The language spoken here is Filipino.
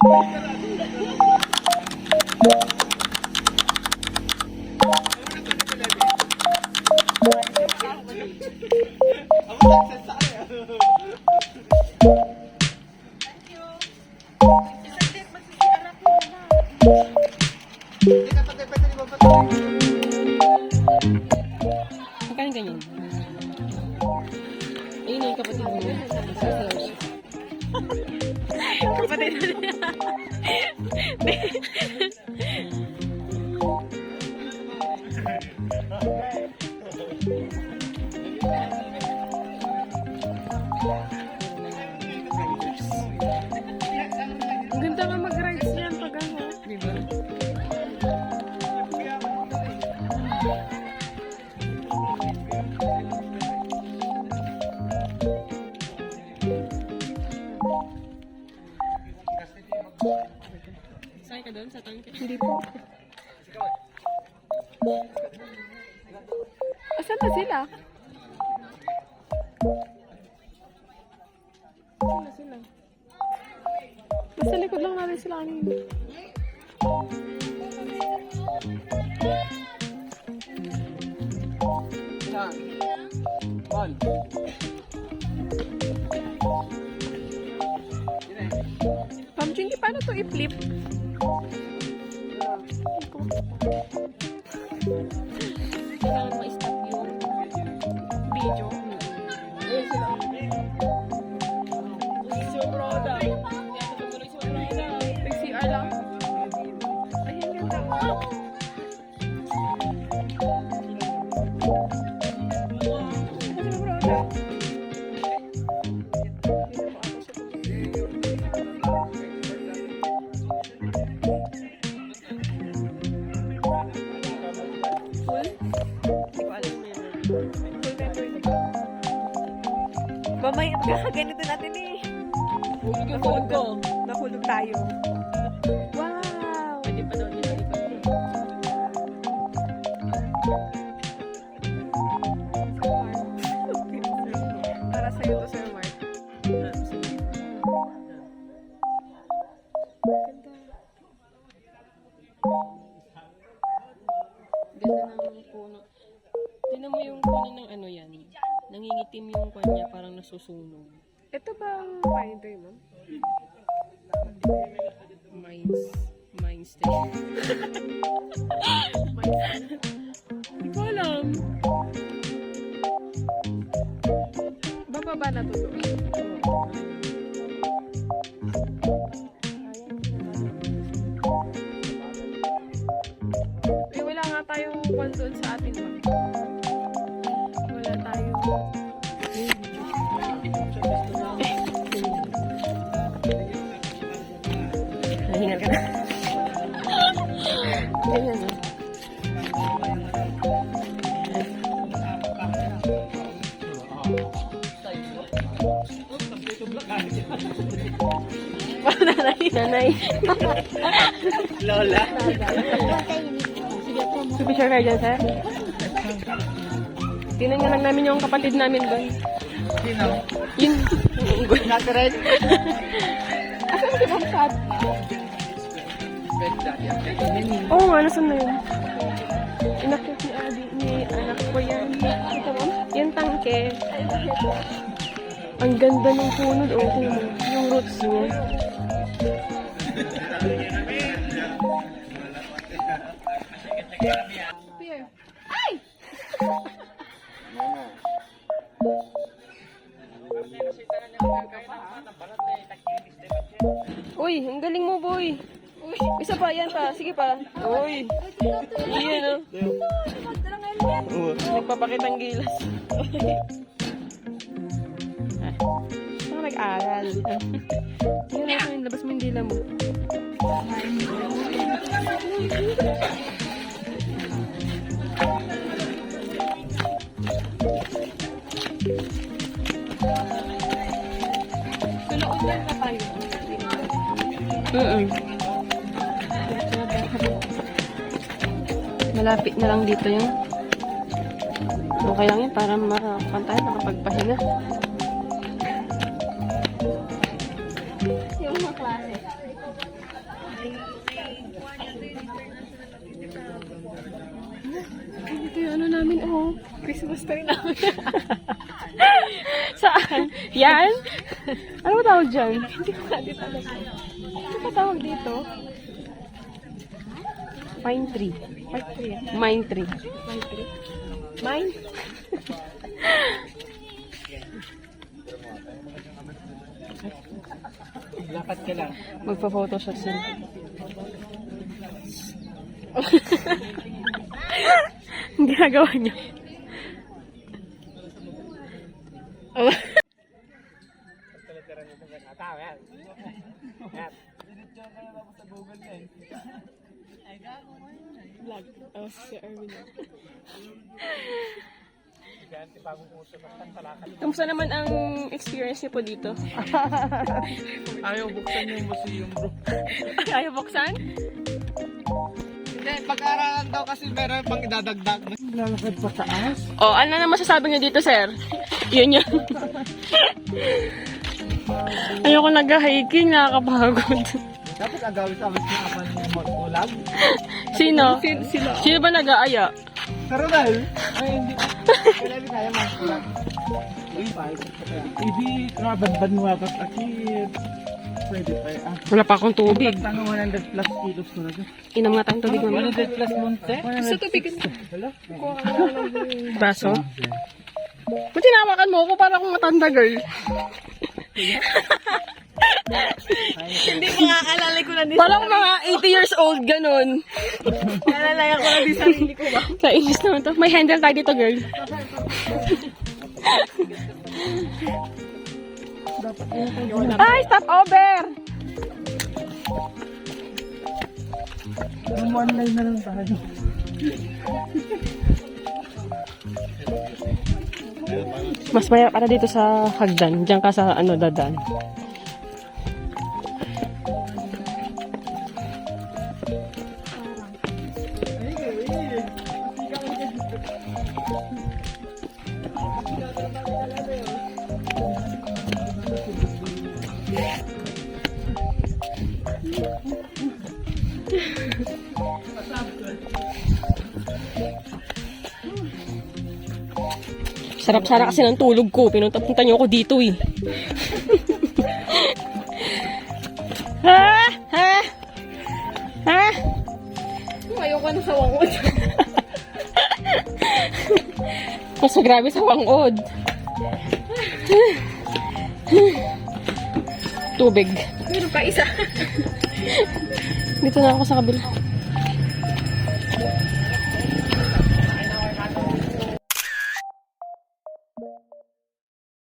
Magkano ganyan? Ayun na yung kapatid mo. Kapatid mo niya. Ang ganda nga mag-rides yan pag ano. Diba? Sakay ka doon sa tangke? Hindi po. Asan na sila? Asan na sila? Nasa likod lang natin sila kanina. Ma'am Jinky, paano to i-flip? Kailangan ma-stop yung video. Sobroda. Nag-CR lang. Ayun, ganda. Sobroda. Mamaya magkakaganito natin eh. Hulog yung phone ko. Nahulog tayo. Wow! Pwede pa daw nila iba. Para sa'yo to, Sir Mark. Ganda. Ganda ng puno. Tignan mo yung puno ng ano yan. Nangingitim yung kwan niya, parang nasusunog. Ito ba ang pine tree, ma'am? Mines station. Hindi ko alam. Bababa na to doon. Eh, wala nga tayong kwan doon sa atin, ma'am. Wala tayo. Nahingal ka na. Ganyan eh. Nanay. Lola. Picture kayo dyan, sir? Tingnan nga lang namin yung kapatid namin doon. Sino? Yun. Nakared? Asan si Ma'am Sad? Oo nga, nasan na yun? Inakyat ni Adi, ni anak ko yan. Ito mo? Yung tangke. Ang ganda ng puno. Oo, yung roots niya. Pierre. Ay! Uy, ang galing mo, boy. Uy, isa pa, yan pa. Sige pa. Uy. Iyan, oh. Nagpapakitang gilas. Saan ka nag-aral? Tingnan natin, labas mo yung dila mo. Tulood na tayo. Malapit na lang dito yung okay lang yun para makapantay, makapagpahinga. Yung mga klase. Ito yung ano namin, oh. Christmas tree namin. Saan? Yan? Ano ba tawag dyan? Hindi ko natin alam. Ano ba tawag dito? Pine tree. Mine tree. Mine? Lakad ka lang. Magpa-photoshoot sila. Ang ginagawa niyo. Oh. Vlog. Oh, si Erwin. Kamusta naman ang experience niyo po dito? Ayaw buksan yung museum, bro. Ayaw buksan? Hindi, pag-aralan daw kasi meron pang idadagdag. Lalakad pa taas? Oh, ano na masasabi niyo dito, sir? Yun yun. Ayoko nag-hiking, nakakapagod. Dapat agawin sa amin ng apan ng mag-ulag. Sino? Sino ba nag-aaya? Karonal? Ay, hindi. Kailangan kaya mag-ulag. Hindi, nakabadbad mo agad akit. Pwede pa eh. Wala pa akong tubig. Tango 100 plus kilos ko na dyan. Inom nga tayong tubig naman. 100 plus munte? Sa tubig. Wala? Baso? Ba't tinawakan mo ako para akong matanda, girl? Hindi ko nga alalay ko na din. Parang mga 80 years old, ganun. Alalay ko na din sarili ko ba? Kainis naman to. May handle tayo dito, girl. Ay, stop over! Online na lang tayo. Mas maya para dito sa hagdan. Diyan ka sa ano, dadan. Sarap-sarap kasi ng tulog ko. Pinunta-punta niyo ako dito eh. Ha? Ha? Ha? Ayoko na sa wangod. Mas grabe sa wangod. Tubig. Meron pa isa. Dito na ako sa kabila.